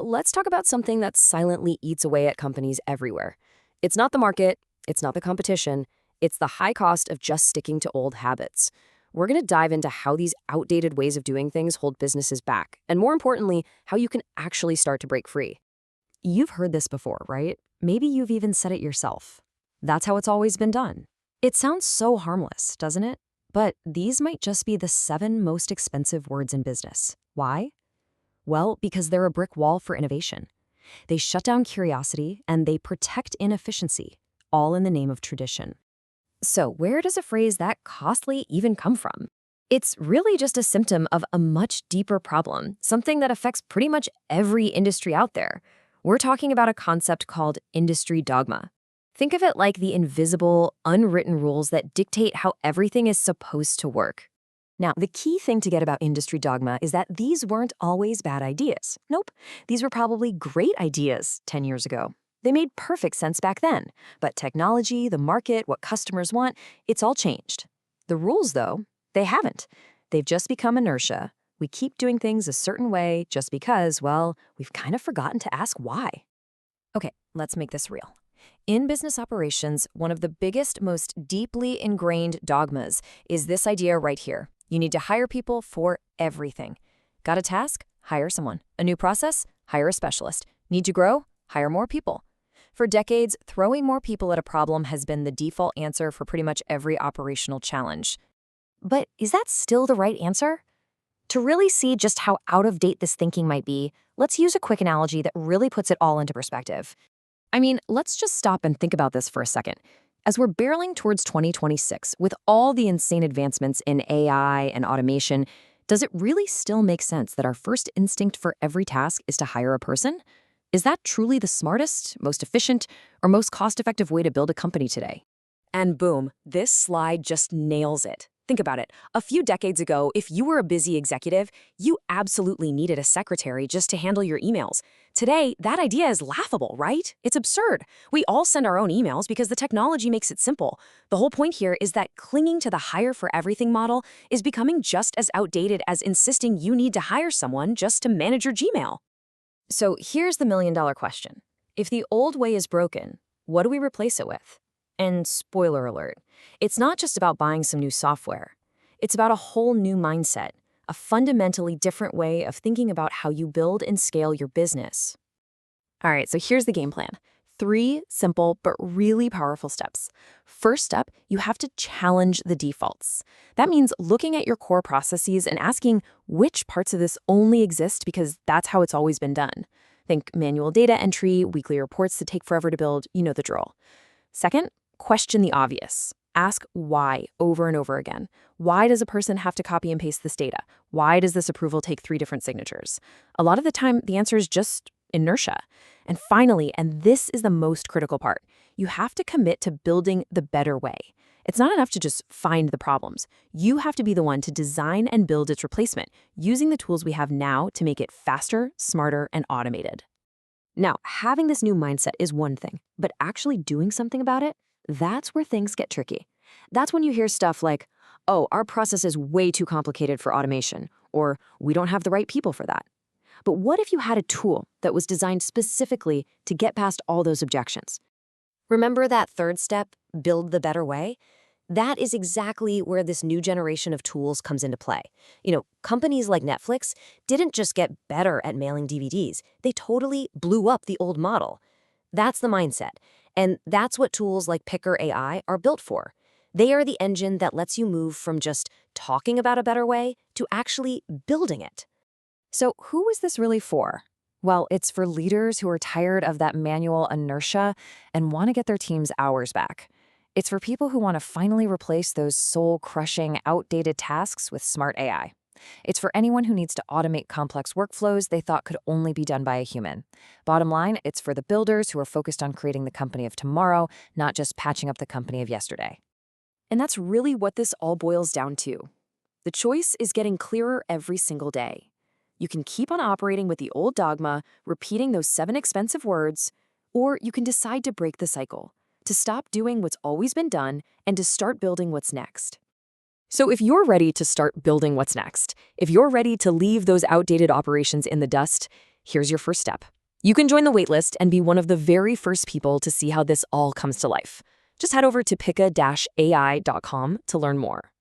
let's talk about something that silently eats away at companies everywhere. It's not the market, it's not the competition, it's the high cost of just sticking to old habits. We're going to dive into how these outdated ways of doing things hold businesses back, and more importantly, how you can actually start to break free. You've heard this before, right? Maybe you've even said it yourself. That's how it's always been done. It sounds so harmless, doesn't it? But these might just be the 7 most expensive words in business. Why? Well, because they're a brick wall for innovation. They shut down curiosity and they protect inefficiency, all in the name of tradition. So where does a phrase that costly even come from? It's really just a symptom of a much deeper problem, something that affects pretty much every industry out there. We're talking about a concept called industry dogma. Think of it like the invisible, unwritten rules that dictate how everything is supposed to work. Now, the key thing to get about industry dogma is that these weren't always bad ideas. Nope, these were probably great ideas 10 years ago. They made perfect sense back then. But technology, the market, what customers want, it's all changed. The rules, though, they haven't. They've just become inertia. We keep doing things a certain way just because, well, we've kind of forgotten to ask why. Okay, let's make this real. In business operations, one of the biggest, most deeply ingrained dogmas is this idea right here. You need to hire people for everything. Got a task? Hire someone. A new process? Hire a specialist. Need to grow? Hire more people. For decades, throwing more people at a problem has been the default answer for pretty much every operational challenge. But is that still the right answer? To really see just how out of date this thinking might be, let's use a quick analogy that really puts it all into perspective. I mean, let's just stop and think about this for a second. As we're barreling towards 2026, with all the insane advancements in AI and automation, does it really still make sense that our first instinct for every task is to hire a person? Is that truly the smartest, most efficient, or most cost-effective way to build a company today? And boom, this slide just nails it. Think about it. A few decades ago, if you were a busy executive, you absolutely needed a secretary just to handle your emails. Today, that idea is laughable, right? It's absurd. We all send our own emails because the technology makes it simple. The whole point here is that clinging to the hire for everything model is becoming just as outdated as insisting you need to hire someone just to manage your Gmail. So here's the million-dollar question. If the old way is broken, what do we replace it with? And spoiler alert, it's not just about buying some new software. It's about a whole new mindset, a fundamentally different way of thinking about how you build and scale your business. All right, so here's the game plan. 3 simple but really powerful steps. First step, you have to challenge the defaults. That means looking at your core processes and asking which parts of this only exist because that's how it's always been done. Think manual data entry, weekly reports that take forever to build, you know the drill. Second, question the obvious. Ask why over and over again. Why does a person have to copy and paste this data? Why does this approval take 3 different signatures? A lot of the time, the answer is just inertia. And finally, and this is the most critical part, you have to commit to building the better way. It's not enough to just find the problems. You have to be the one to design and build its replacement, using the tools we have now to make it faster, smarter, and automated. Now, having this new mindset is one thing, but actually doing something about it, that's where things get tricky. That's when you hear stuff like, oh, our process is way too complicated for automation, or we don't have the right people for that. But what if you had a tool that was designed specifically to get past all those objections? Remember that third step, build the better way? That is exactly where this new generation of tools comes into play. Companies like Netflix didn't just get better at mailing DVDs, they totally blew up the old model. That's the mindset. And that's what tools like Pikar-Ai are built for. They are the engine that lets you move from just talking about a better way to actually building it. So who is this really for? Well, it's for leaders who are tired of that manual inertia and want to get their team's hours back. It's for people who want to finally replace those soul-crushing, outdated tasks with smart AI. It's for anyone who needs to automate complex workflows they thought could only be done by a human. Bottom line, it's for the builders who are focused on creating the company of tomorrow, not just patching up the company of yesterday. And that's really what this all boils down to. The choice is getting clearer every single day. You can keep on operating with the old dogma, repeating those 7 expensive words, or you can decide to break the cycle, to stop doing what's always been done and to start building what's next. So if you're ready to start building what's next, if you're ready to leave those outdated operations in the dust, Here's your first step. You can join the waitlist and be one of the very first people to see how this all comes to life. Just head over to Pika-ai.com to learn more.